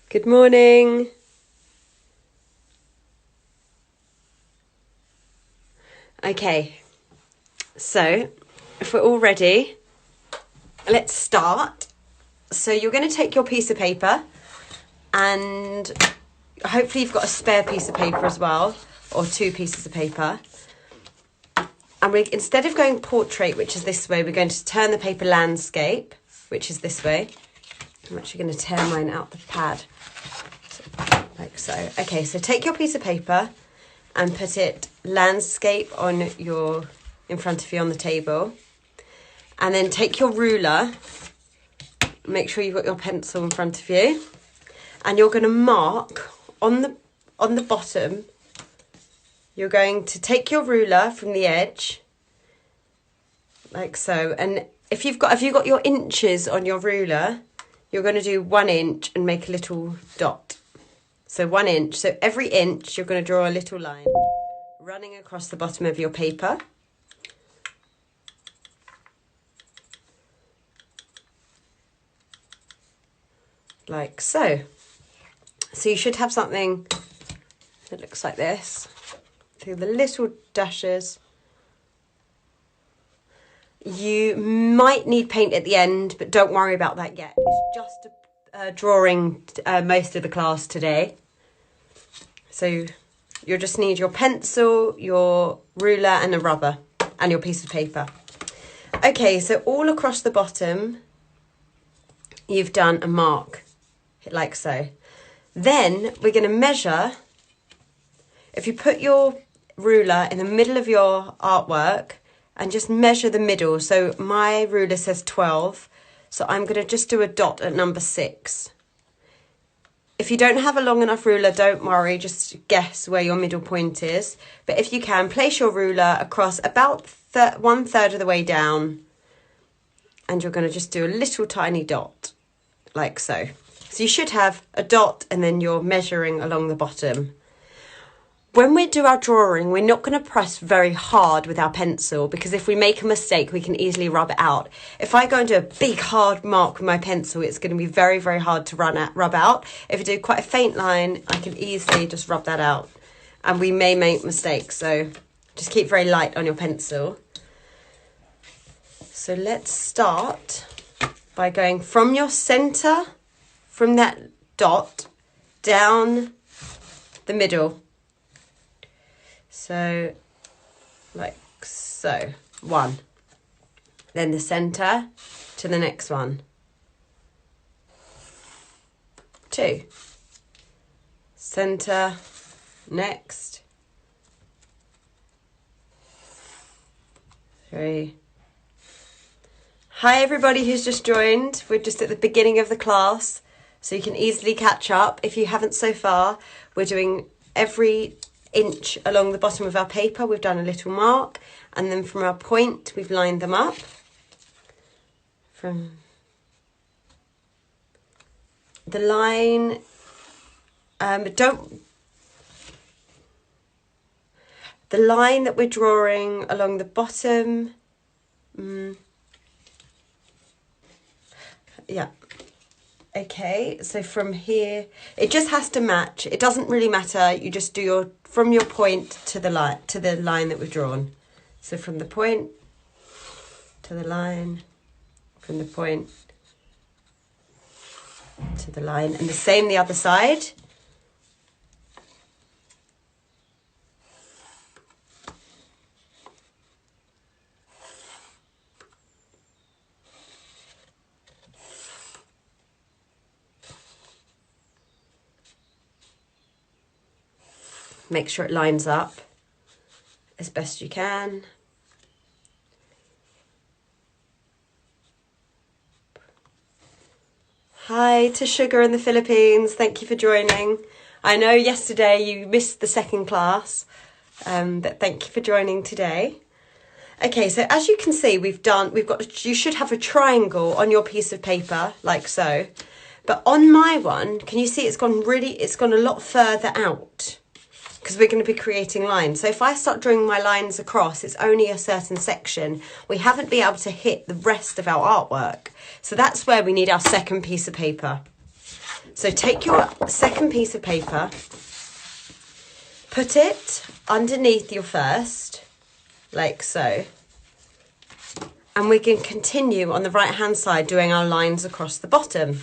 Good morning. Okay, so if we're all ready, let's start. So you're going to take your piece of paper and hopefully you've got a spare piece of paper as well, or two pieces of paper. And instead of going portrait, which is this way, we're going to turn the paper landscape, which is this way. I'm actually going to tear mine out the pad, like so. Okay, so take your piece of paper and put it landscape in front of you on the table. And then take your ruler, make sure you've got your pencil in front of you. And you're going to mark on the bottom. You're going to take your ruler from the edge, like so. And if you've got your inches on your ruler, you're going to do 1 inch and make a little dot. So 1 inch. So every inch, you're going to draw a little line running across the bottom of your paper. Like so. So you should have something that looks like this. Through the little dashes. You might need paint at the end, but don't worry about that yet. It's just drawing most of the class today. So you'll just need your pencil, your ruler and a rubber and your piece of paper. Okay, so all across the bottom, you've done a mark, like so. Then we're going to measure. If you put your ruler in the middle of your artwork and just measure the middle. So my ruler says 12. So I'm going to just do a dot at number 6. If you don't have a long enough ruler, don't worry, just guess where your middle point is. But if you can, place your ruler across about 1/3 of the way down. And you're going to just do a little tiny dot, like so. So you should have a dot and then you're measuring along the bottom. When we do our drawing, we're not going to press very hard with our pencil because if we make a mistake, we can easily rub it out. If I go and do a big hard mark with my pencil, it's going to be very, very hard to rub out. If I do quite a faint line, I can easily just rub that out. And we may make mistakes, so just keep very light on your pencil. So let's start by going from your centre, from that dot, down the middle. So, like so, 1. Then the centre to the next one. 2. Centre, next. 3. Hi everybody who's just joined. We're just at the beginning of the class, so you can easily catch up. If you haven't so far, we're doing every inch along the bottom of our paper. We've done a little mark, and then from our point we've lined them up from the line. The line that we're drawing along the bottom, yeah. Okay, so from here, it just has to match. It doesn't really matter. You just do from your point to the line that we've drawn. So from the point to the line, from the point to the line, and the same the other side. Make sure it lines up as best you can. Hi to Sugar in the Philippines. Thank you for joining. I know yesterday you missed the second class, but thank you for joining today. Okay, so as you can see, you should have a triangle on your piece of paper, like so. But on my one, can you see it's gone a lot further out? Because we're going to be creating lines. So if I start drawing my lines across, it's only a certain section. We haven't been able to hit the rest of our artwork. So that's where we need our second piece of paper. So take your second piece of paper, put it underneath your first, like so. And we can continue on the right hand side doing our lines across the bottom.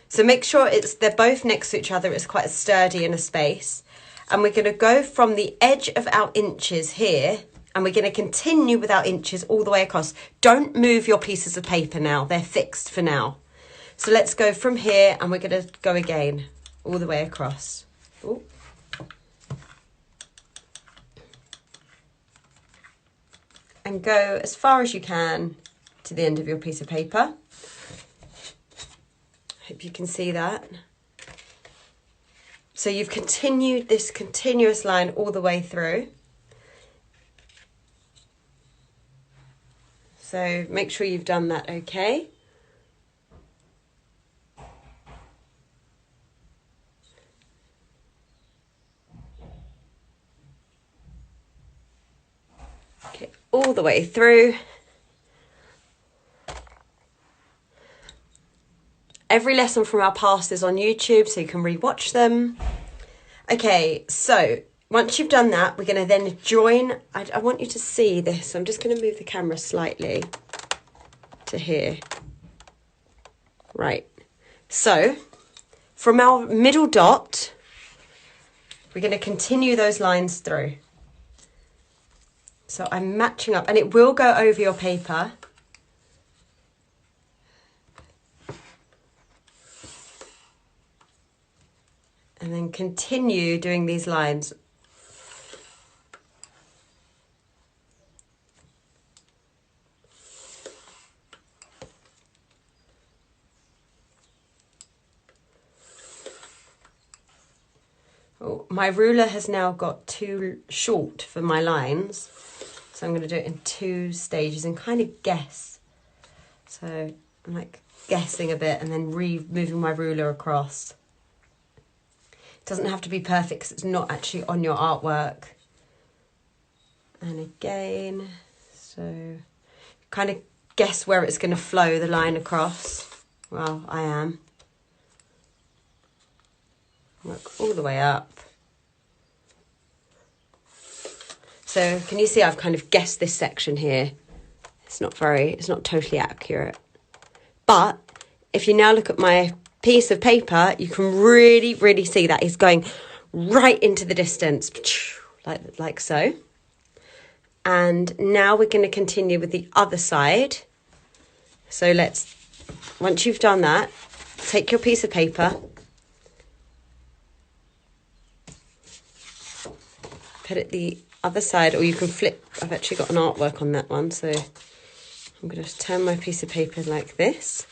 So make sure they're both next to each other, it's quite sturdy in a space. And we're going to go from the edge of our inches here, and we're going to continue with our inches all the way across. Don't move your pieces of paper now, they're fixed for now. So let's go from here, and we're going to go again all the way across. Ooh. And go as far as you can to the end of your piece of paper. Hope you can see that. So you've continued this continuous line all the way through. So make sure you've done that okay. Okay, all the way through. Every lesson from our past is on YouTube, so you can rewatch them. Okay, so once you've done that, we're going to then join. I want you to see this. I'm just going to move the camera slightly to here. Right. So from our middle dot, we're going to continue those lines through. So I'm matching up, and it will go over your paper. And then continue doing these lines. Oh, my ruler has now got too short for my lines. So I'm going to do it in 2 stages and kind of guess. So I'm like guessing a bit and then moving my ruler across. It doesn't have to be perfect because it's not actually on your artwork. And again, so kind of guess where it's going to flow the line across. Well, I am. Work all the way up. So can you see I've kind of guessed this section here? It's not totally accurate. But if you now look at my piece of paper, you can really, really see that it's going right into the distance, like so. And now we're going to continue with the other side. So once you've done that, take your piece of paper, put it the other side, or you can flip. I've actually got an artwork on that one, so I'm going to turn my piece of paper like this.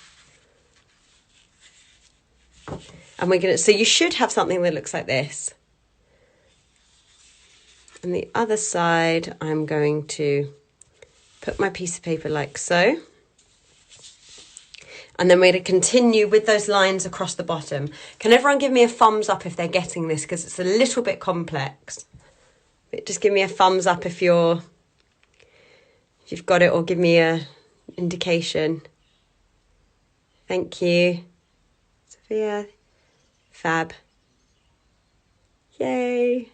And so you should have something that looks like this. And the other side, I'm going to put my piece of paper like so. And then we're going to continue with those lines across the bottom. Can everyone give me a thumbs up if they're getting this? Because it's a little bit complex. But just give me a thumbs up if you've got it, or give me a indication. Thank you. Sophia. Fab. Yay.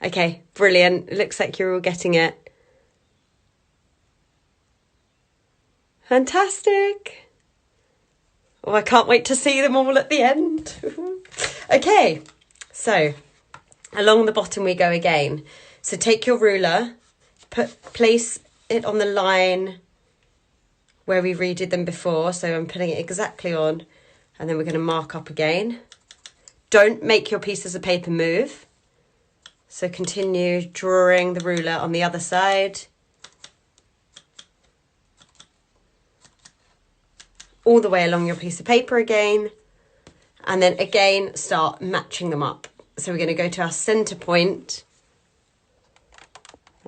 Okay, brilliant. It looks like you're all getting it. Fantastic. Oh, I can't wait to see them all at the end. Okay, so along the bottom we go again. So take your ruler, place it on the line where we redid them before. So I'm putting it exactly on, and then we're going to mark up again. Don't make your pieces of paper move. So continue drawing the ruler on the other side. All the way along your piece of paper again. And then again, start matching them up. So we're going to go to our center point,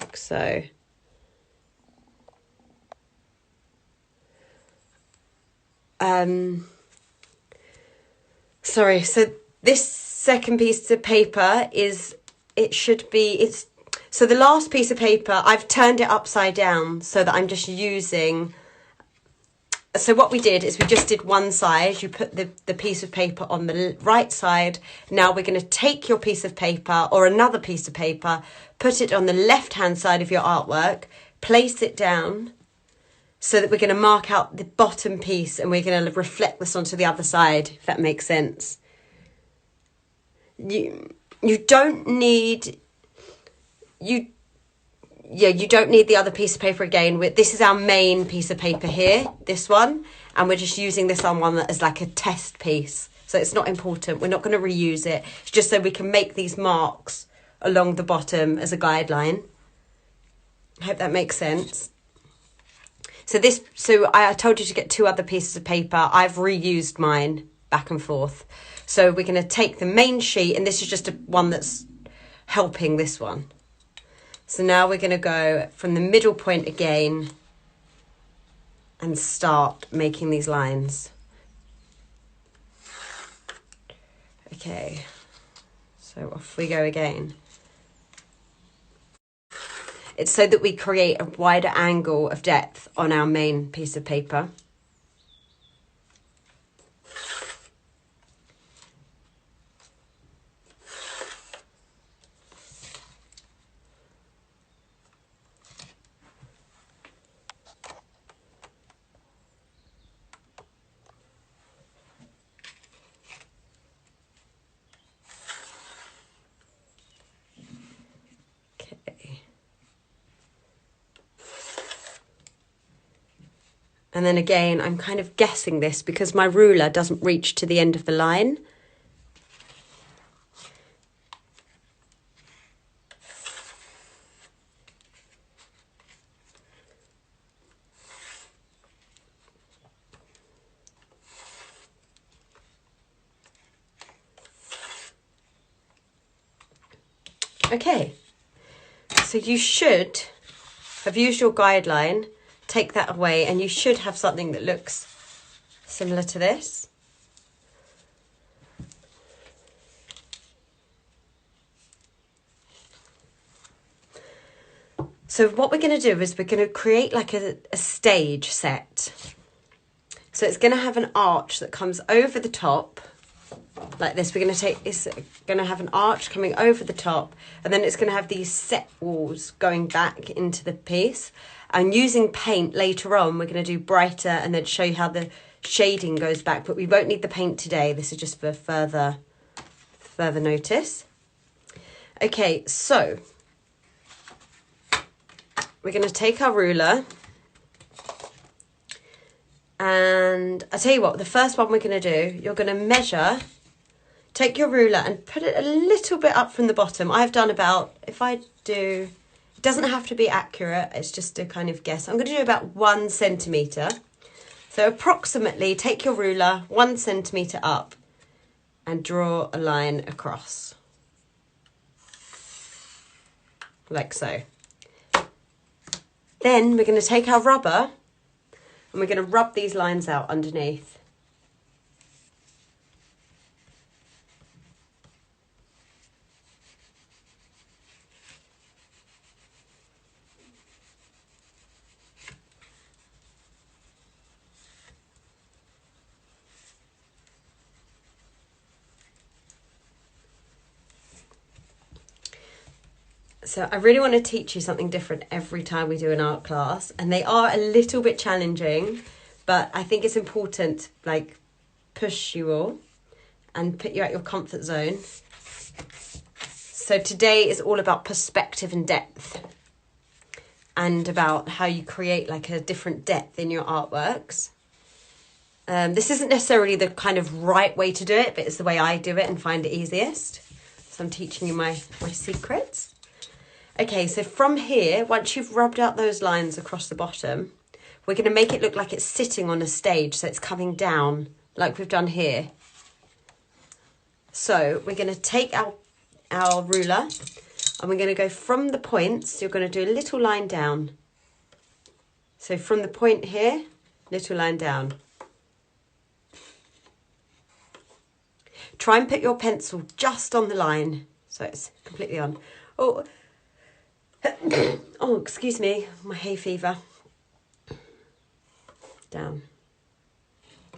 like so. Sorry, so this second piece of paper so the last piece of paper, I've turned it upside down so that I'm just using So what we did is we just did one side. You put the piece of paper on the right side. Now we're going to take your piece of paper or another piece of paper, put it on the left-hand side of your artwork, place it down so that we're going to mark out the bottom piece and we're going to reflect this onto the other side, if that makes sense. You don't need... you don't need the other piece of paper again. This is our main piece of paper here, this one, and we're just using this on one as like a test piece. So it's not important. We're not going to reuse it. It's just so we can make these marks along the bottom as a guideline. I hope that makes sense. So I told you to get 2 other pieces of paper. I've reused mine back and forth. So we're going to take the main sheet, and this is just one that's helping this one. So now we're going to go from the middle point again and start making these lines. Okay, so off we go again. It's so that we create a wider angle of depth on our main piece of paper. And then again, I'm kind of guessing this because my ruler doesn't reach to the end of the line. Okay, so you should have used your guideline. Take that away and you should have something that looks similar to this. So what we're going to do is we're going to create like a stage set. So it's going to have an arch that comes over the top like this. It's going to have an arch coming over the top, and then it's going to have these set walls going back into the piece. And using paint later on, we're going to do brighter and then show you how the shading goes back. But we won't need the paint today. This is just for further notice. Okay, so we're going to take our ruler. And I'll tell you what, the first one we're going to do, you're going to measure, take your ruler and put it a little bit up from the bottom. I've done about, it doesn't have to be accurate, it's just a kind of guess. I'm going to do about 1 centimetre. So approximately take your ruler 1 centimetre up and draw a line across. Like so. Then we're going to take our rubber and we're going to rub these lines out underneath. So I really want to teach you something different every time we do an art class, and they are a little bit challenging, but I think it's important, like, push you all and put you at your comfort zone. So today is all about perspective and depth, and about how you create like a different depth in your artworks. This isn't necessarily the kind of right way to do it, but it's the way I do it and find it easiest. So I'm teaching you my secrets. Okay, so from here, once you've rubbed out those lines across the bottom, we're going to make it look like it's sitting on a stage, so it's coming down like we've done here. So we're going to take our ruler and we're going to go from the points, you're going to do a little line down. So from the point here, little line down. Try and put your pencil just on the line, so it's completely on. Oh, excuse me, my hay fever. Down.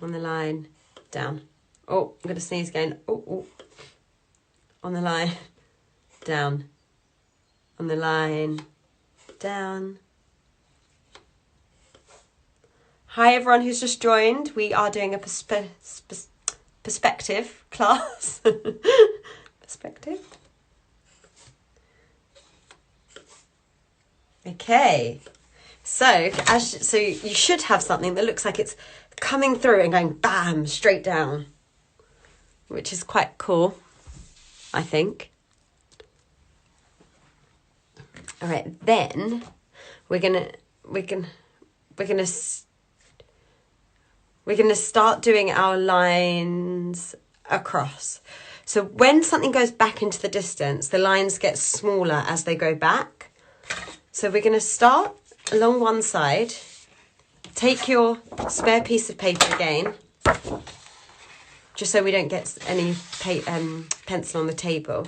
on the line, down. Oh, I'm going to sneeze again. Oh, oh. On the line, down. On the line, down. Hi everyone who's just joined. We are doing a perspective class. Perspective. Okay. So you should have something that looks like it's coming through and going bam straight down, which is quite cool, I think. All right, then we're gonna start doing our lines across. So when something goes back into the distance, the lines get smaller as they go back. So we're going to start along one side. Take your spare piece of paper again, just so we don't get any pencil on the table.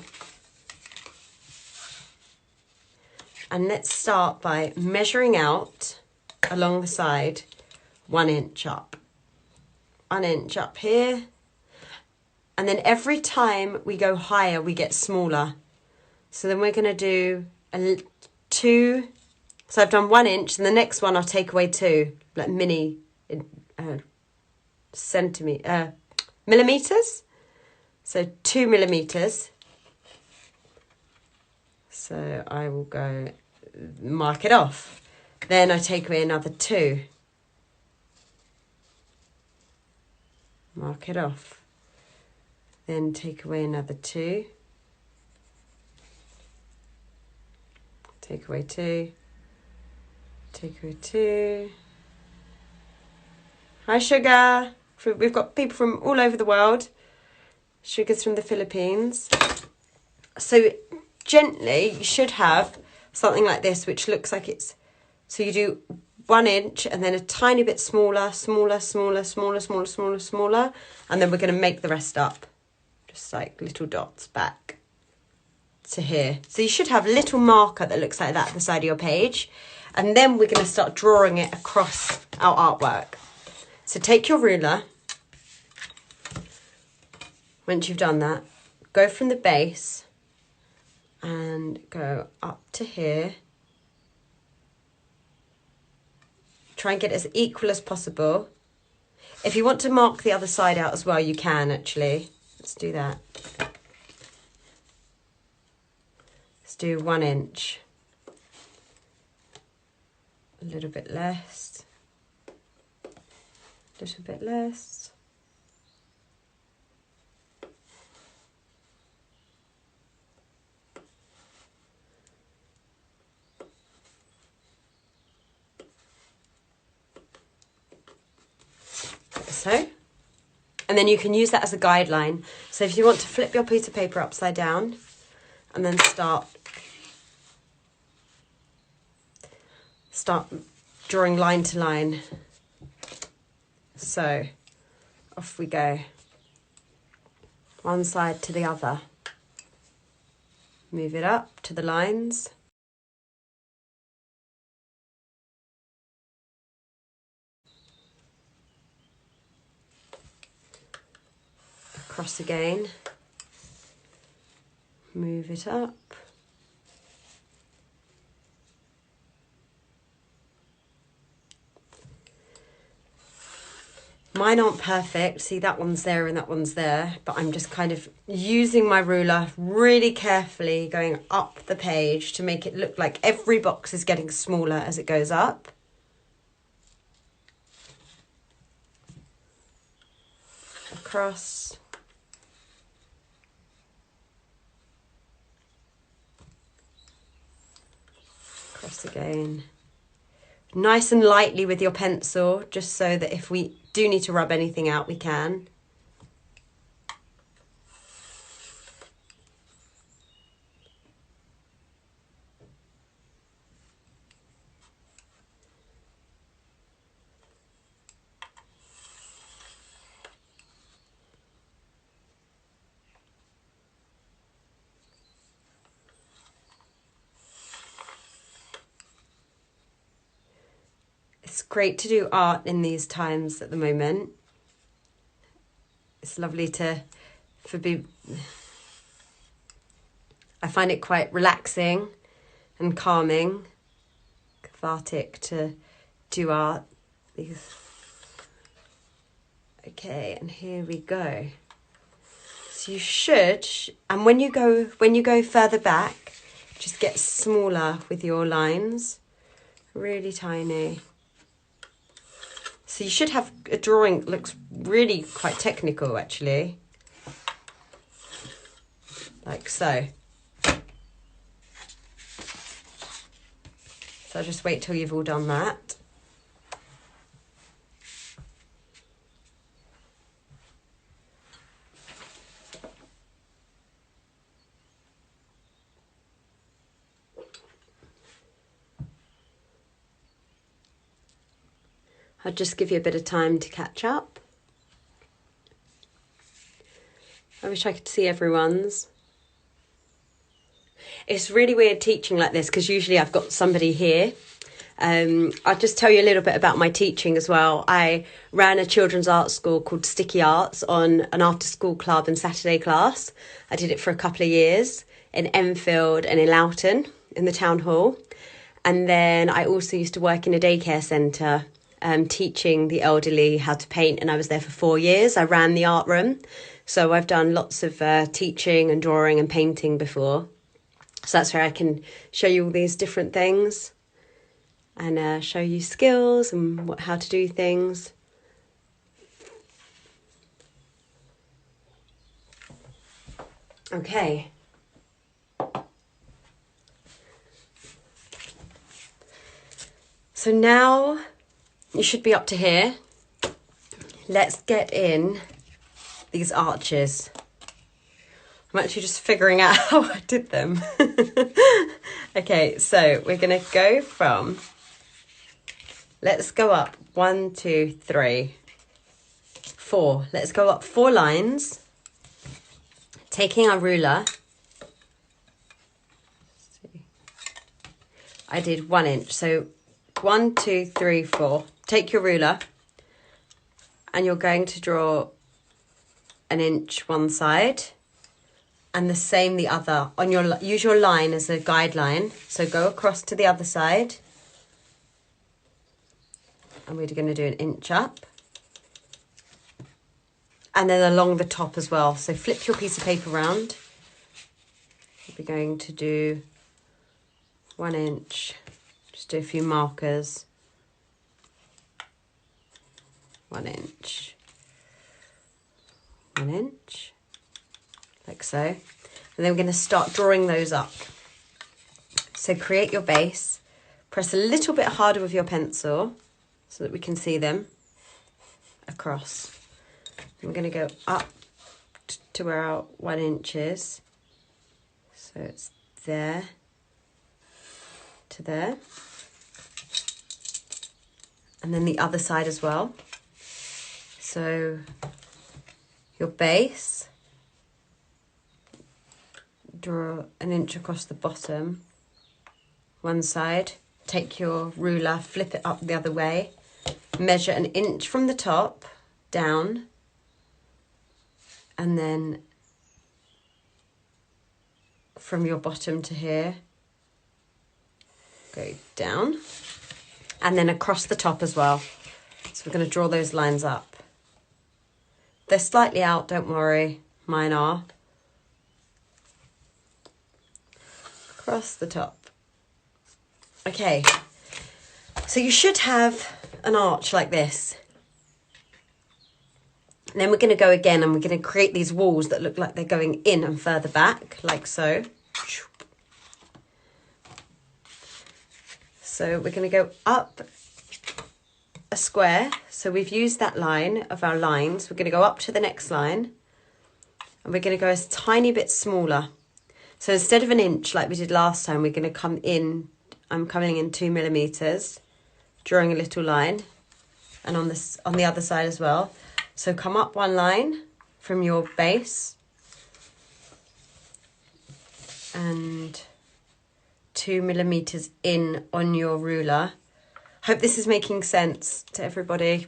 And let's start by measuring out along the side 1 inch up. 1 inch up here. And then every time we go higher, we get smaller. So then we're going to do 2. So I've done 1 inch, and the next one I'll take away 2, like millimeters. So 2 millimeters. So I will go mark it off. Then I take away another 2. Mark it off. Then take away another 2. Take away 2. Take away 2. Hi, Sugar. We've got people from all over the world. Sugar's from the Philippines. So gently, you should have something like this, which looks like it's... So you do 1 inch and then a tiny bit smaller, smaller, smaller, smaller, smaller, smaller, smaller. And then we're going to make the rest up. Just like little dots back to here. So you should have a little marker that looks like that at the side of your page. And then we're going to start drawing it across our artwork. So take your ruler. Once you've done that, go from the base and go up to here. Try and get it as equal as possible. If you want to mark the other side out as well, you can actually. Let's do that. Let's do 1 inch. A little bit less. A little bit less. So. And then you can use that as a guideline. So if you want to flip your piece of paper upside down and then start drawing line to line. So off we go. One side to the other. Move it up to the lines. Across again, move it up, mine aren't perfect, see that one's there and that one's there, but I'm just kind of using my ruler really carefully going up the page to make it look like every box is getting smaller as it goes up. Across. Across again. Nice and lightly with your pencil, just so that if we do need to rub anything out, we can. It's great to do art in these times at the moment It's lovely I find it quite relaxing and calming, cathartic to do art. Okay, and here we go. So you should, and when you go further back, just get smaller with your lines, really tiny. So you should have a drawing that looks really quite technical, actually, like so. So I'll just wait till you've all done that. I'll just give you a bit of time to catch up. I wish I could see everyone's. It's really weird teaching like this because usually I've got somebody here. I'll just tell you a little bit about my teaching as well. I ran a children's art school called Sticky Arts on an after-school club and Saturday class. I did it for a couple of years in Enfield and in Loughton in the town hall. And then I also used to work in a daycare centre teaching the elderly how to paint, and I was there for 4 years. I ran the art room. So I've done lots of teaching and drawing and painting before. So that's where I can show you all these different things and show you skills and how to do things. Okay. So now you should be up to here. Let's get in these arches. I'm actually just figuring out how I did them. Okay, so we're going to go from, let's go up 1, 2, 3, 4. Let's go up 4 lines, taking our ruler. I did 1 inch, so 1, 2, 3, 4. Take your ruler and you're going to draw 1 inch one side and the same the other. Use your line as a guideline. So go across to the other side and we're going to do 1 inch up and then along the top as well. So flip your piece of paper around. We're going to do 1 inch. Just do a few markers. 1 inch. 1 inch. Like so. And then we're going to start drawing those up. So create your base. Press a little bit harder with your pencil so that we can see them across. And we're going to go up to where our 1 inch is. So it's there to there. And then the other side as well. So your base, draw 1 inch across the bottom, one side, take your ruler, flip it up the other way, measure 1 inch from the top down, and then from your bottom to here, go down, and then across the top as well. So we're going to draw those lines up. They're slightly out, don't worry, mine are. Across the top. Okay, so you should have an arch like this. And then we're going to go again and we're going to create these walls that look like they're going in and further back, like so. So we're going to go up a square. So we've used that line of our lines. We're going to go up to the next line and we're going to go a tiny bit smaller. So instead of 1 inch like we did last time, we're going to come in, I'm coming in 2 millimeters, drawing a little line, and on the other side as well. So come up 1 line from your base and 2 millimeters in on your ruler. Hope this is making sense to everybody.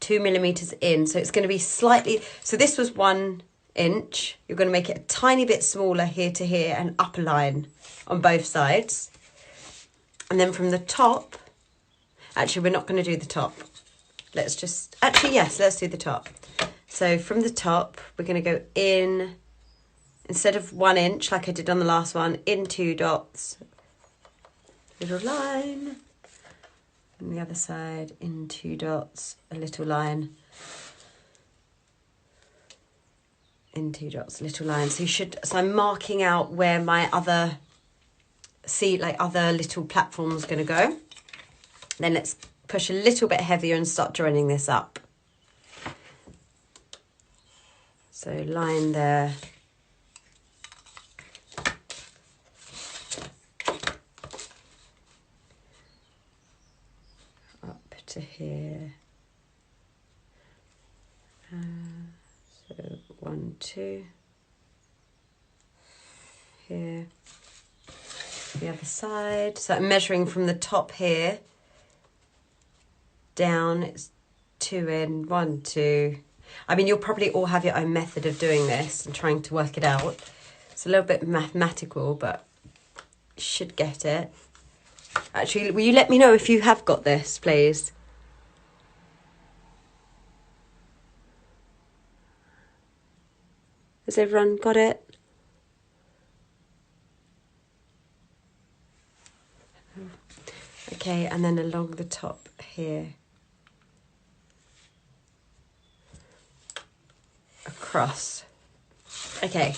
2mm in. So it's going to be slightly, so this was 1 inch. You're going to make it a tiny bit smaller here to here and up a line on both sides. And then from the top, actually we're not going to do the top. Let's just, actually yes, let's do the top. So from the top, we're going to go in, instead of 1 inch like I did on the last one, in 2 dots, little line. And the other side, in 2 dots, a little line. In 2 dots, little line. So you should, so I'm marking out where my other, other little platform's going to go. Then let's push a little bit heavier and start joining this up. So line there. Up to here. So 1, 2. Here. The other side. So I'm measuring from the top here down. It's 2 in, 1, 2. I mean, you'll probably all have your own method of doing this and trying to work it out. It's a little bit mathematical, but you should get it. Actually, will you let me know if you have got this, please? Has everyone got it? Okay, and then along the top here. Across. Okay,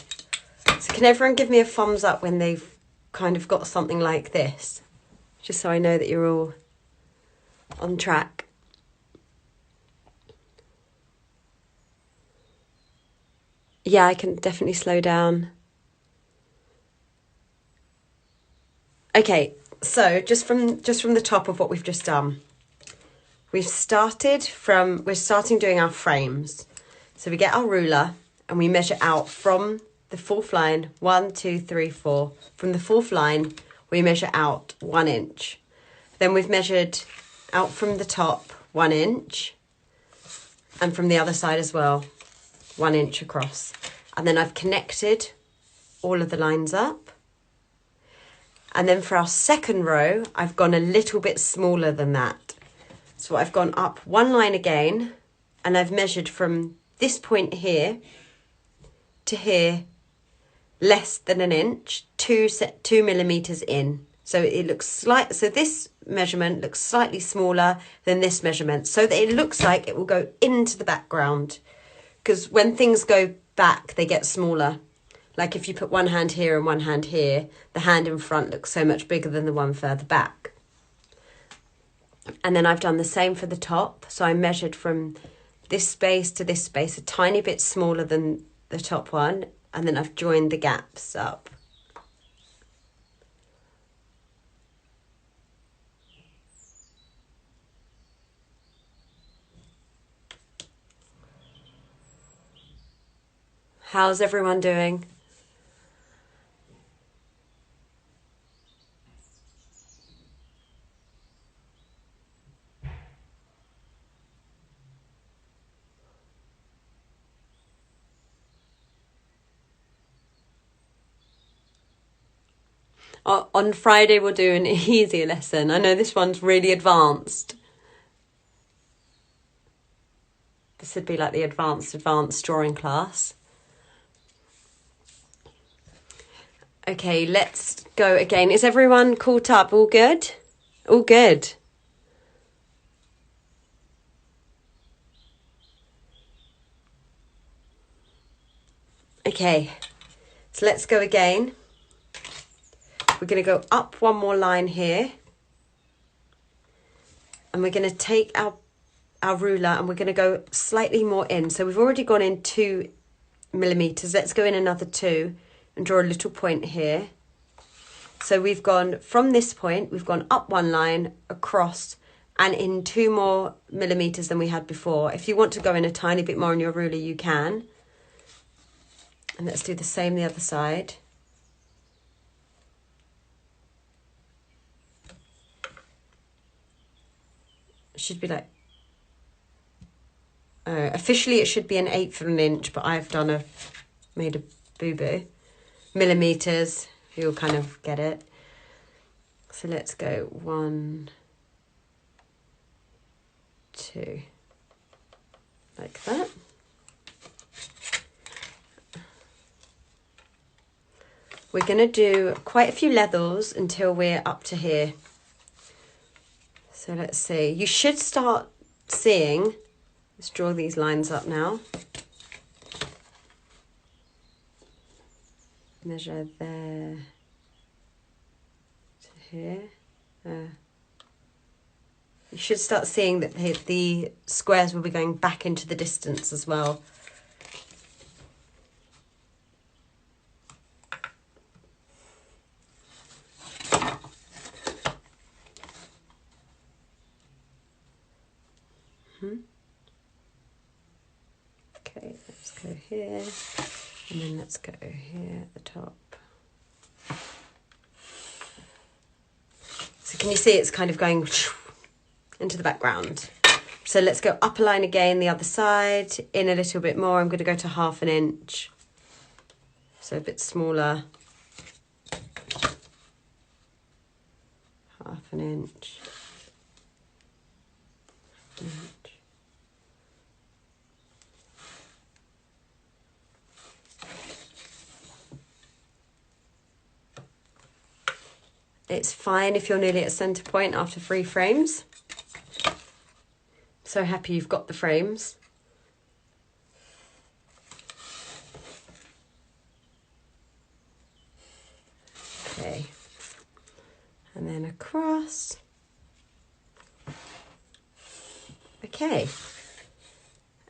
so can everyone give me a thumbs up when they've kind of got something like this? Just so I know that you're all on track. Yeah, I can definitely slow down. Okay, so just from the top of what we've just done, we're starting doing our frames. So we get our ruler and we measure out from the fourth line, 1, 2, 3, 4. From the fourth line, we measure out 1 inch. Then we've measured out from the top 1 inch, and from the other side as well, 1 inch across. And then I've connected all of the lines up. And then for our second row, I've gone a little bit smaller than that. So I've gone up 1 line again, and I've measured from this point here to here, less than 1 inch, 2mm in. So it looks so this measurement looks slightly smaller than this measurement, so that it looks like it will go into the background. Because when things go back, they get smaller. Like if you put one hand here and one hand here, the hand in front looks so much bigger than the one further back. And then I've done the same for the top. So I measured from this space to this space, a tiny bit smaller than the top one, and then I've joined the gaps up. How's everyone doing? On Friday we'll do an easier lesson. I know this one's really advanced. This would be like the advanced drawing class. Okay, let's go again. Is everyone caught up? All good? All good. Okay, so let's go again. We're going to go up one more line here. And we're going to take our ruler and we're going to go slightly more in. So we've already gone in 2 millimeters. Let's go in another 2 and draw a little point here. So we've gone from this point, we've gone up 1 line, across, and in 2 more millimeters than we had before. If you want to go in a tiny bit more on your ruler, you can. And let's do the same the other side. It should be like Officially it should be an 1/8 of an inch, but I've made a boo-boo. Millimeters, you'll kind of get it. So let's go 1, 2, like that. We're going to do quite a few levels until we're up to here. So let's see, you should start seeing, let's draw these lines up now. Measure there to here. You should start seeing that the squares will be going back into the distance as well. Okay, let's go here, and then let's go here at the top. So can you see it's kind of going into the background? So let's go up a line again, the other side, in a little bit more. I'm going to go to 1/2 inch, so a bit smaller. 1/2 inch. It's fine if you're nearly at center point after 3 frames. So happy you've got the frames. Okay, and then across. Okay,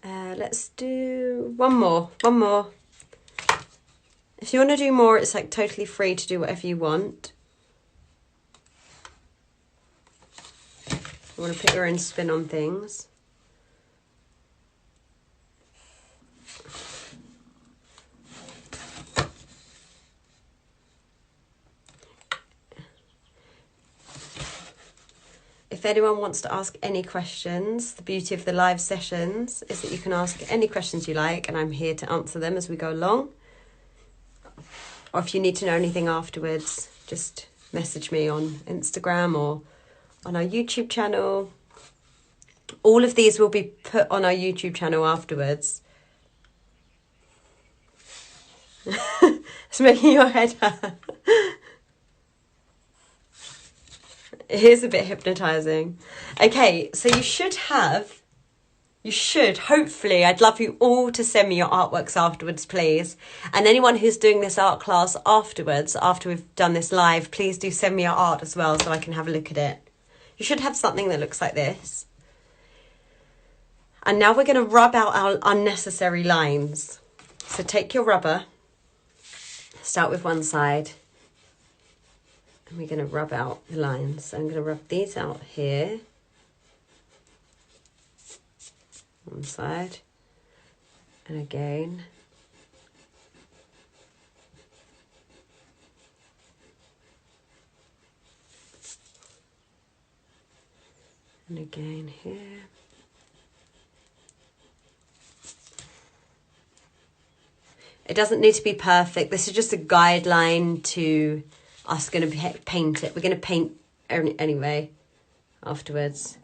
let's do one more. If you want to do more, it's like totally free to do whatever you want. You want to put your own spin on things. If anyone wants to ask any questions, the beauty of the live sessions is that you can ask any questions you like, and I'm here to answer them as we go along. Or if you need to know anything afterwards, just message me on Instagram or on our YouTube channel. All of these will be put on our YouTube channel afterwards. It's making your head hurt. It is a bit hypnotizing. Okay, so you should, hopefully, I'd love you all to send me your artworks afterwards, please. And anyone who's doing this art class afterwards, after we've done this live, please do send me your art as well so I can have a look at it. You should have something that looks like this. And now we're going to rub out our unnecessary lines. So take your rubber, start with one side, and we're going to rub out the lines. So I'm going to rub these out here, one side, and again. And again here. It doesn't need to be perfect. This is just a guideline to us going to paint it. We're going to paint anyway afterwards.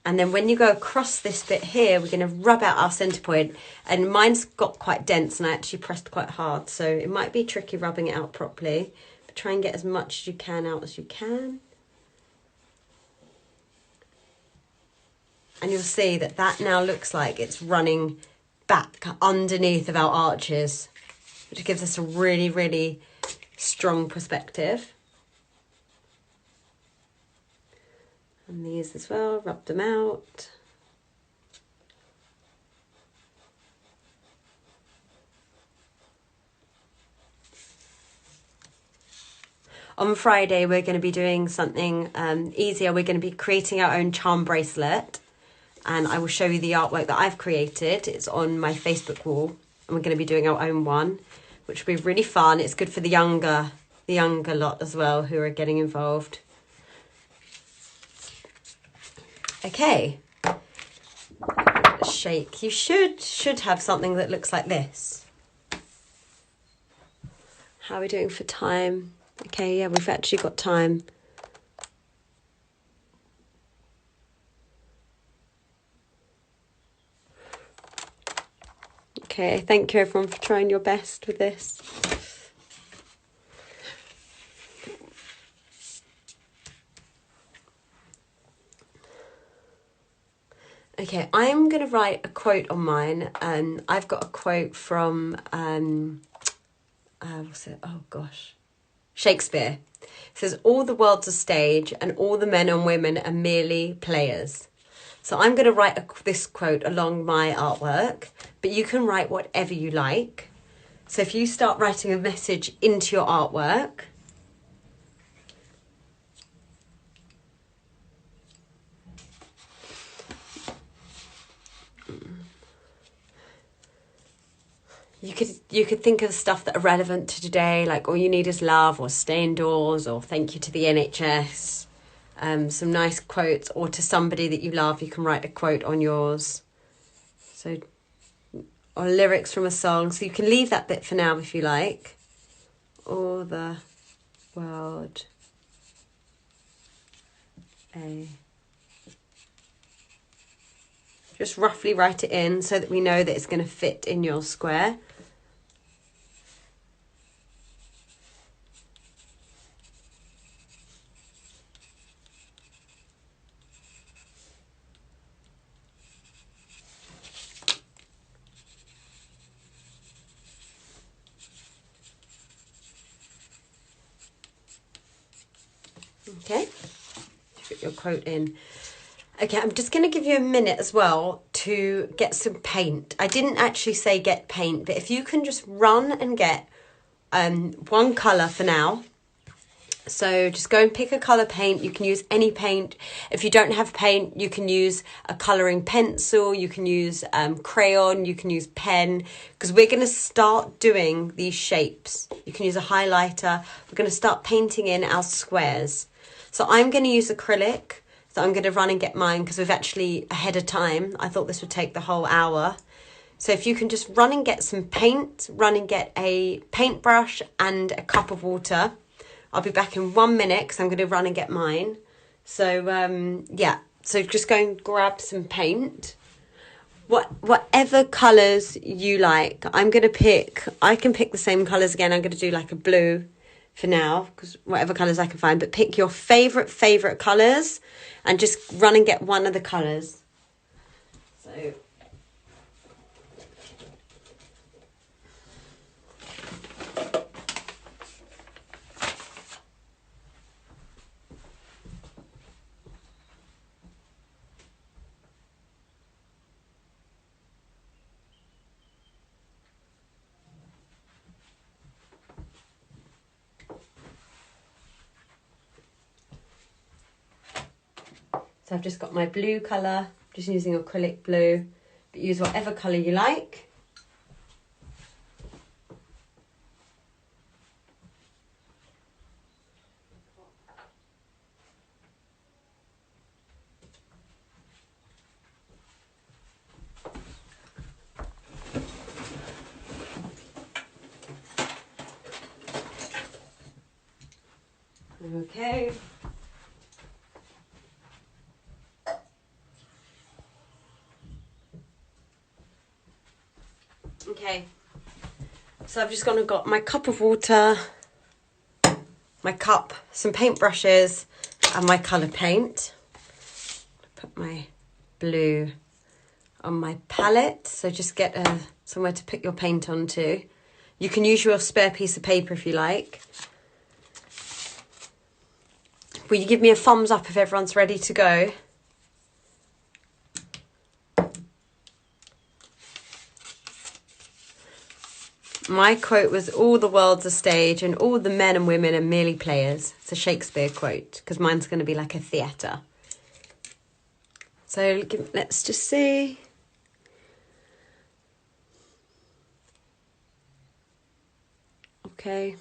And then when you go across this bit here, we're going to rub out our centre point. And mine's got quite dense and I actually pressed quite hard. So it might be tricky rubbing it out properly. But try and get as much as you can out as you can. And you'll see that that now looks like it's running back underneath of our arches, which gives us a really, really strong perspective. And these as well, rub them out. On Friday, we're going to be doing something easier. We're going to be creating our own charm bracelet. And I will show you the artwork that I've created. It's on my Facebook wall. And we're going to be doing our own one, which will be really fun. It's good for the younger lot as well who are getting involved. Okay. shake. You should have something that looks like this. How are we doing for time? Okay, yeah, we've actually got time. Okay, thank you everyone for trying your best with this. Okay, I'm going to write a quote on mine. I've got a quote from, what's it? Oh gosh. Shakespeare. It says, all the world's a stage and all the men and women are merely players. So I'm going to write this quote along my artwork, but you can write whatever you like. So if you start writing a message into your artwork, you could think of stuff that are relevant to today, like all you need is love, or stay indoors, or thank you to the NHS. Some nice quotes, or to somebody that you love, you can write a quote on yours. So, or lyrics from a song. So you can leave that bit for now if you like. All the world a. Just roughly write it in so that we know that it's going to fit in your square. Okay, put your quote in. Okay, I'm just going to give you a minute as well to get some paint. I didn't actually say get paint, but if you can just run and get one colour for now. So just go and pick a colour paint. You can use any paint. If you don't have paint, you can use a colouring pencil. You can use crayon. You can use pen. Because we're going to start doing these shapes. You can use a highlighter. We're going to start painting in our squares. So I'm going to use acrylic. So I'm going to run and get mine because we've actually ahead of time. I thought this would take the whole hour. So if you can just run and get some paint, run and get a paintbrush and a cup of water. I'll be back in 1 minute because I'm going to run and get mine. So, yeah. So just go and grab some paint. Whatever colours you like. I can pick the same colours again. I'm going to do like a blue for now because whatever colours I can find. But pick your favourite colours and just run and get one of the colours. So... So I've just got my blue colour, just using acrylic blue, but use whatever colour you like. Okay. Okay, so I've just gone and got my cup of water, my cup, some paintbrushes and my colour paint. Put my blue on my palette, so just get somewhere to put your paint onto. You can use your spare piece of paper if you like. Will you give me a thumbs up if everyone's ready to go? My quote was, all the world's a stage and all the men and women are merely players. It's a Shakespeare quote, because mine's going to be like a theatre. So let's just see. Okay.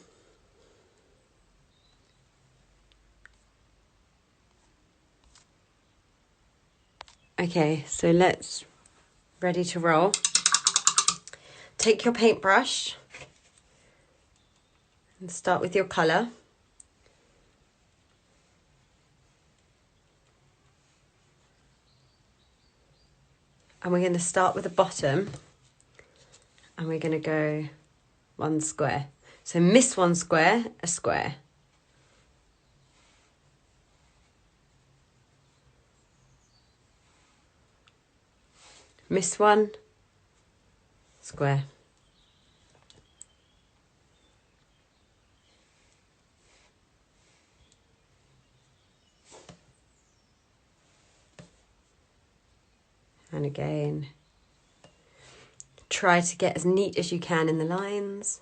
Okay, so let's ready to roll. Take your paintbrush and start with your colour. And we're going to start with the bottom and we're going to go one square. So miss one square, a square. Miss one, square. And again, try to get as neat as you can in the lines.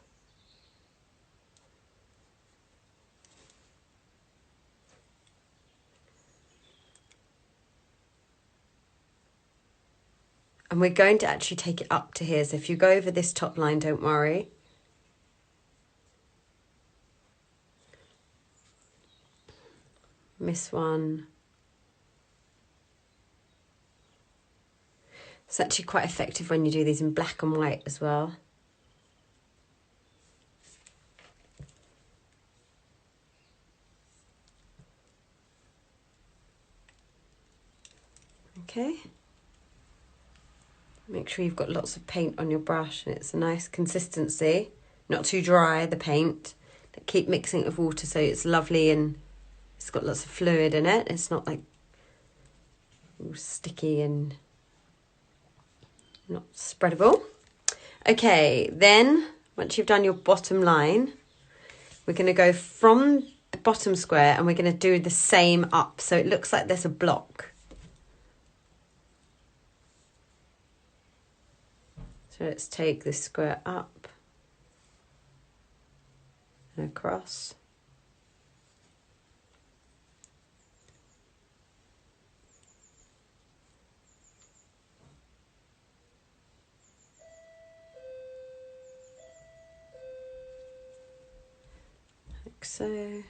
And we're going to actually take it up to here. So if you go over this top line, don't worry. Miss one. It's actually quite effective when you do these in black and white as well. Okay. Make sure you've got lots of paint on your brush and it's a nice consistency. Not too dry, the paint. Keep mixing it with water so it's lovely and it's got lots of fluid in it. It's not like all sticky and not spreadable. Okay, then once you've done your bottom line, we're going to go from the bottom square and we're going to do the same up. So it looks like there's a block. So let's take this square up and across. Like so.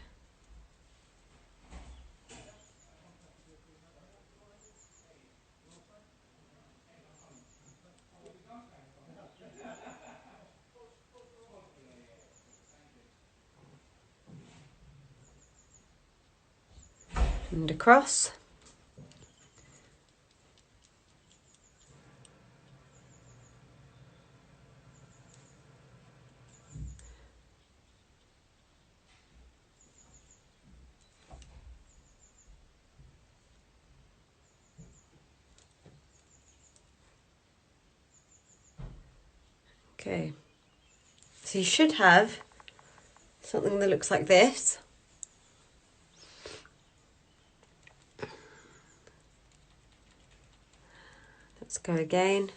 And across. Okay, so you should have something that looks like this. Let's go again.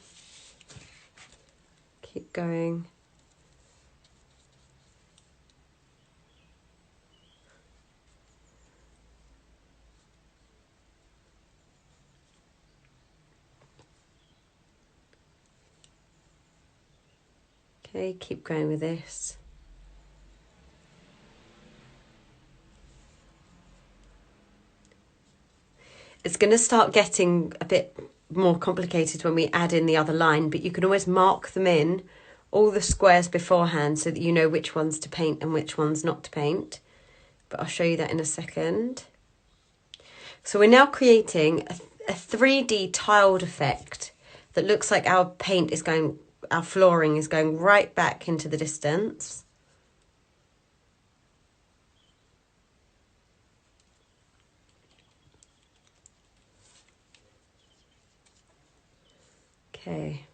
Keep going. Okay, keep going with this. It's going to start getting a bit more complicated when we add in the other line, but you can always mark them in, all the squares beforehand, so that you know which ones to paint and which ones not to paint. But I'll show you that in a second. So we're now creating a 3D tiled effect that looks like our paint is going, our flooring is going right back into the distance. Okay.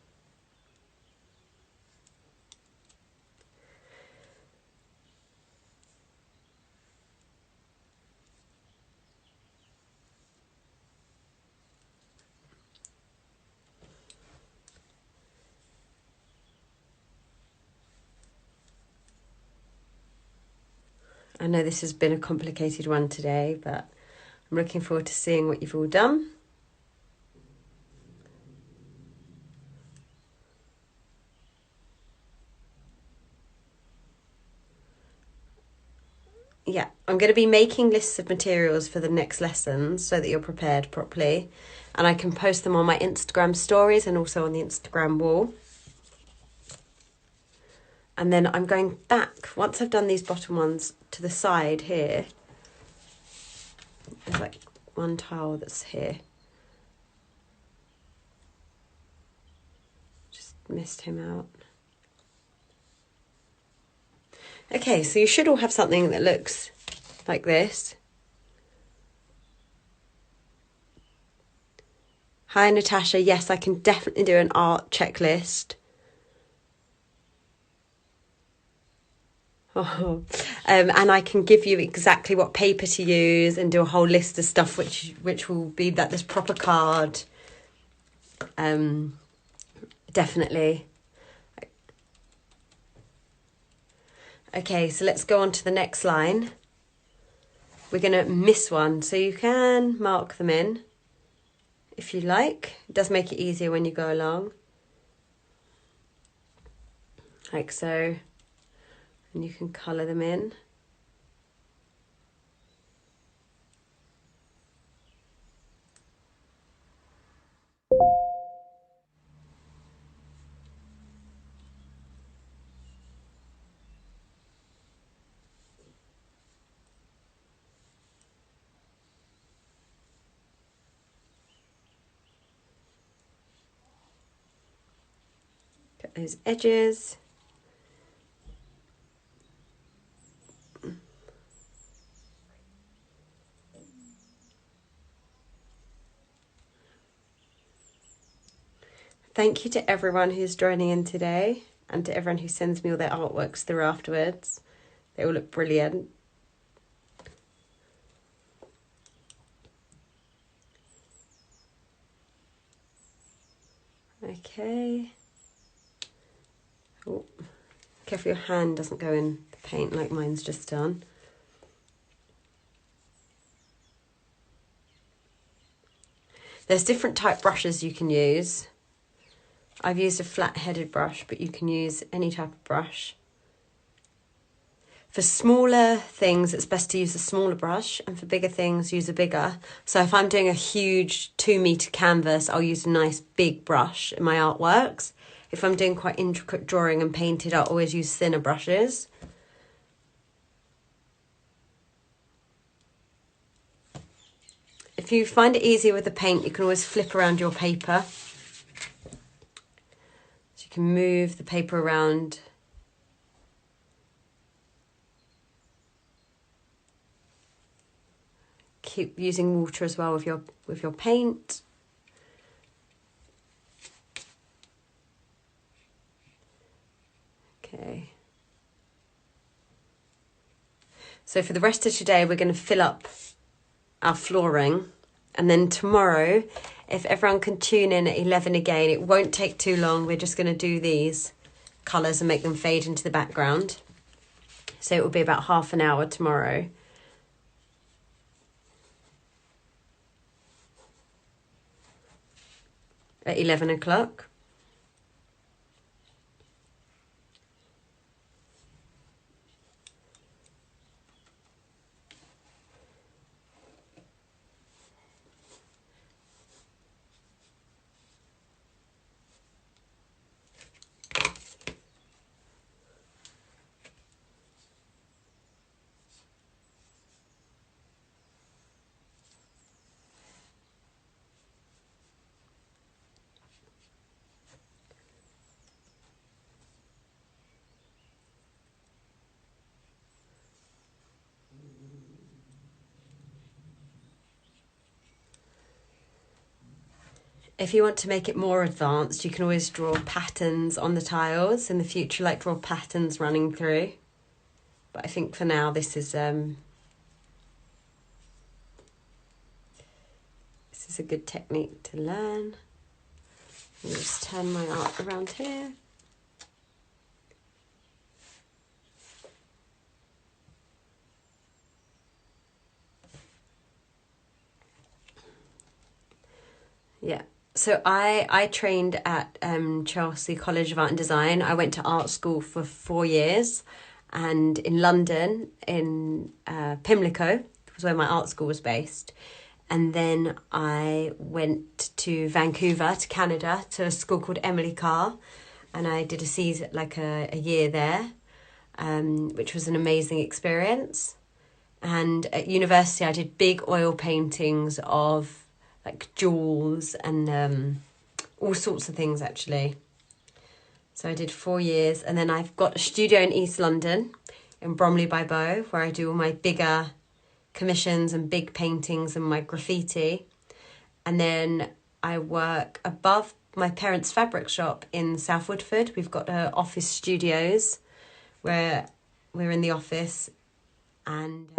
I know this has been a complicated one today, but I'm looking forward to seeing what you've all done. Yeah, I'm going to be making lists of materials for the next lessons so that you're prepared properly. and I can post them on my Instagram stories and also on the Instagram wall. And then I'm going back, once I've done these bottom ones, to the side here. There's like one tile that's here. Just missed him out. Okay, so you should all have something that looks like this. Hi, Natasha. Yes, I can definitely do an art checklist. Oh, and I can give you exactly what paper to use and do a whole list of stuff which will be that this proper card. Definitely. Okay, so let's go on to the next line. We're going to miss one, so you can mark them in if you like. It does make it easier when you go along. Like so. And you can colour them in. Get those edges. Thank you to everyone who's joining in today and to everyone who sends me all their artworks through afterwards. They all look brilliant. Okay. Oh, careful your hand doesn't go in the paint like mine's just done. There's different type brushes you can use. I've used a flat-headed brush, but you can use any type of brush. For smaller things, it's best to use a smaller brush, and for bigger things, use a bigger. So if I'm doing a huge 2-meter canvas, I'll use a nice big brush in my artworks. If I'm doing quite intricate drawing and painted, I'll always use thinner brushes. If you find it easier with the paint, you can always flip around your paper. So you can move the paper around. Keep using water as well with your paint. Okay. So for the rest of today, we're going to fill up our flooring, and then tomorrow, if everyone can tune in at 11 again, it won't take too long. We're just going to do these colours and make them fade into the background. So it will be about half an hour tomorrow. At 11 o'clock. If you want to make it more advanced, you can always draw patterns on the tiles in the future, like draw patterns running through. But I think for now, this is a good technique to learn. I'll just turn my art around here. Yeah. So I trained at Chelsea College of Art and Design. I went to art school for 4 years, and in London, in Pimlico, was where my art school was based. And then I went to Vancouver, to Canada, to a school called Emily Carr. And I did a year there, which was an amazing experience. And at university, I did big oil paintings of like jewels and all sorts of things, actually. So I did 4 years. And then I've got a studio in East London, in Bromley by Bow, where I do all my bigger commissions and big paintings and my graffiti. And then I work above my parents' fabric shop in South Woodford. We've got office studios where we're in the office, and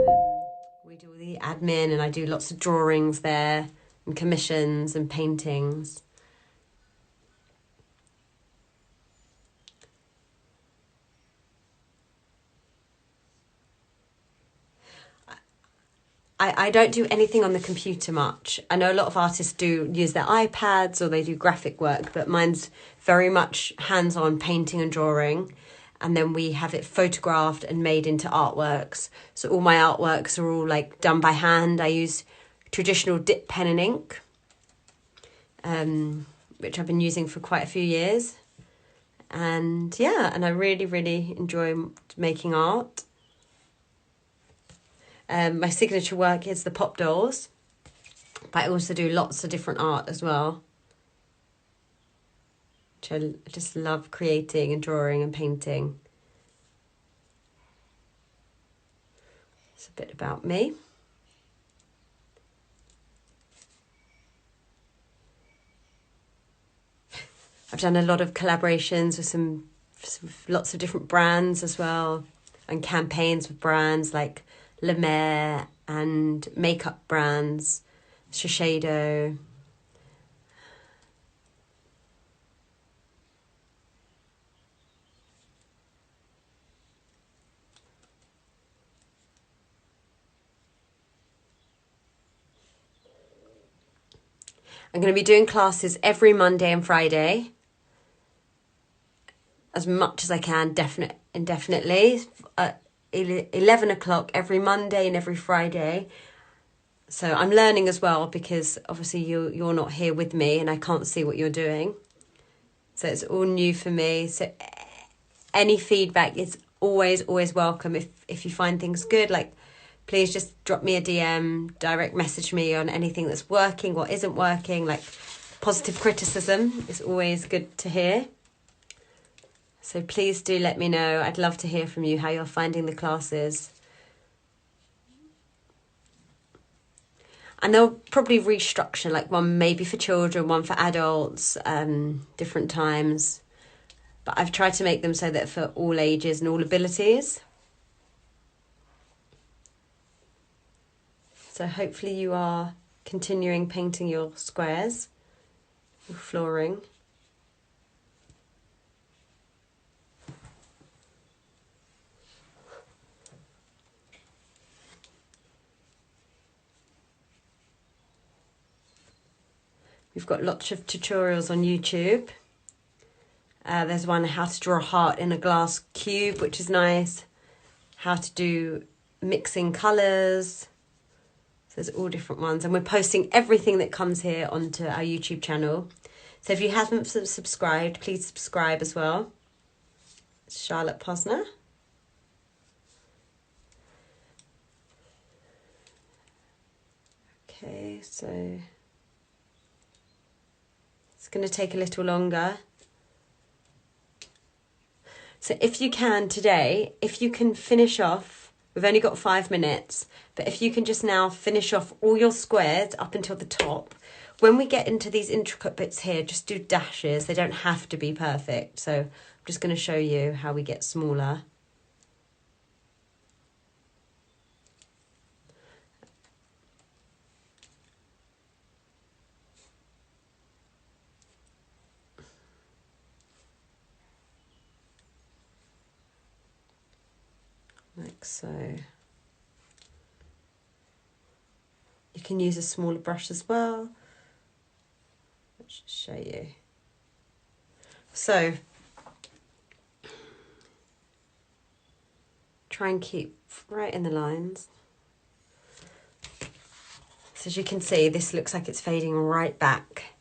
we do all the admin, and I do lots of drawings there and commissions and paintings. I don't do anything on the computer much. I know a lot of artists do use their iPads or they do graphic work, but mine's very much hands-on painting and drawing. And then we have it photographed and made into artworks. So all my artworks are all like done by hand. I use traditional dip pen and ink, which I've been using for quite a few years. And yeah, and I really, really enjoy making art. My signature work is the pop dolls, but I also do lots of different art as well, which I just love creating and drawing and painting. It's a bit about me. I've done a lot of collaborations with lots of different brands as well, and campaigns with brands like La Mer and makeup brands, Shiseido. I'm going to be doing classes every Monday and Friday, as much as I can, indefinitely, at 11 o'clock every Monday and every Friday. So I'm learning as well, because obviously you're not here with me and I can't see what you're doing. So it's all new for me. So any feedback is always welcome. If you find things good, like, please just drop me a DM, direct message me on anything that's working, what isn't working. Like, positive criticism is always good to hear. So please do let me know. I'd love to hear from you how you're finding the classes. And they'll probably restructure, like one maybe for children, one for adults, different times. But I've tried to make them so that for all ages and all abilities. So hopefully you are continuing painting your squares, your flooring. We've got lots of tutorials on YouTube. There's one, how to draw a heart in a glass cube, which is nice. How to do mixing colours. So there's all different ones. And we're posting everything that comes here onto our YouTube channel. So if you haven't subscribed, please subscribe as well. It's Charlotte POSNER. Okay, so it's going to take a little longer. So if you can today, if you can finish off, we've only got 5 minutes, but if you can just now finish off all your squares up until the top, when we get into these intricate bits here, just do dashes. They don't have to be perfect. So I'm just going to show you how we get smaller. Like so. You can use a smaller brush as well. Let's just show you. So try and keep right in the lines. So as you can see, this looks like it's fading right back.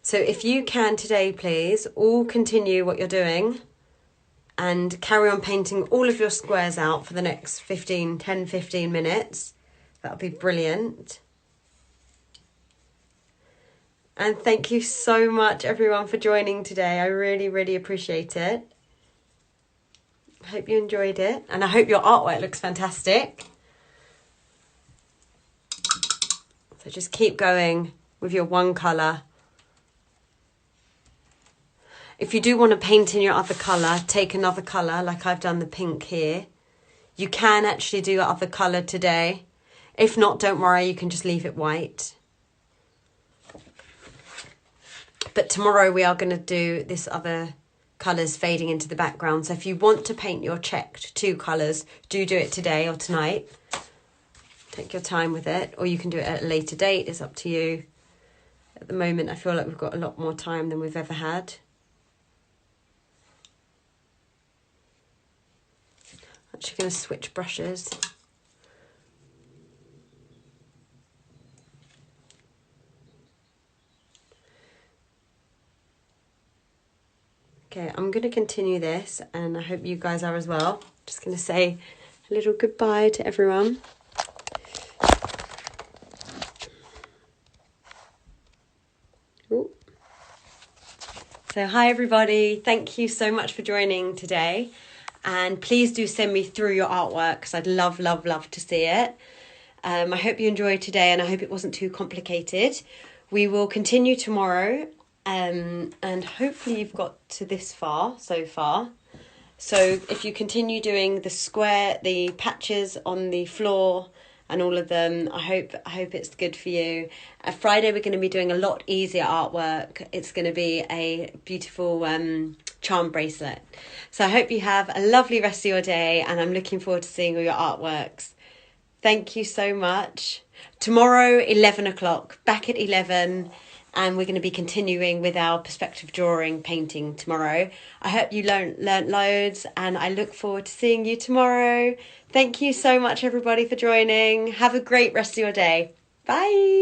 So if you can today, please, all continue what you're doing and carry on painting all of your squares out for the next 10, 15 minutes. That'll be brilliant. And thank you so much, everyone, for joining today. I really, really appreciate it. I hope you enjoyed it. And I hope your artwork looks fantastic. So just keep going with your one colour. If you do want to paint in your other colour, take another colour, like I've done the pink here. You can actually do your other colour today. If not, don't worry, you can just leave it white. But tomorrow we are going to do this other colours fading into the background. So if you want to paint your checked 2 colours, do it today or tonight. Take your time with it, or you can do it at a later date. It's up to you. At the moment, I feel like we've got a lot more time than we've ever had. I'm actually going to switch brushes. Okay, I'm going to continue this, and I hope you guys are as well. Just going to say a little goodbye to everyone. Ooh. So hi everybody, thank you so much for joining today, and please do send me through your artwork because I'd love to see it. I hope you enjoyed today, and I hope it wasn't too complicated. We will continue tomorrow. And hopefully you've got to this far so far. So if you continue doing the patches on the floor and all of them, I hope it's good for you. Friday we're going to be doing a lot easier artwork. It's going to be a beautiful charm bracelet. So I hope you have a lovely rest of your day, and I'm looking forward to seeing all your artworks. Thank you so much. Tomorrow 11 o'clock, back at 11. And we're going to be continuing with our perspective drawing painting tomorrow. I hope you learnt loads, and I look forward to seeing you tomorrow. Thank you so much, everybody, for joining. Have a great rest of your day. Bye.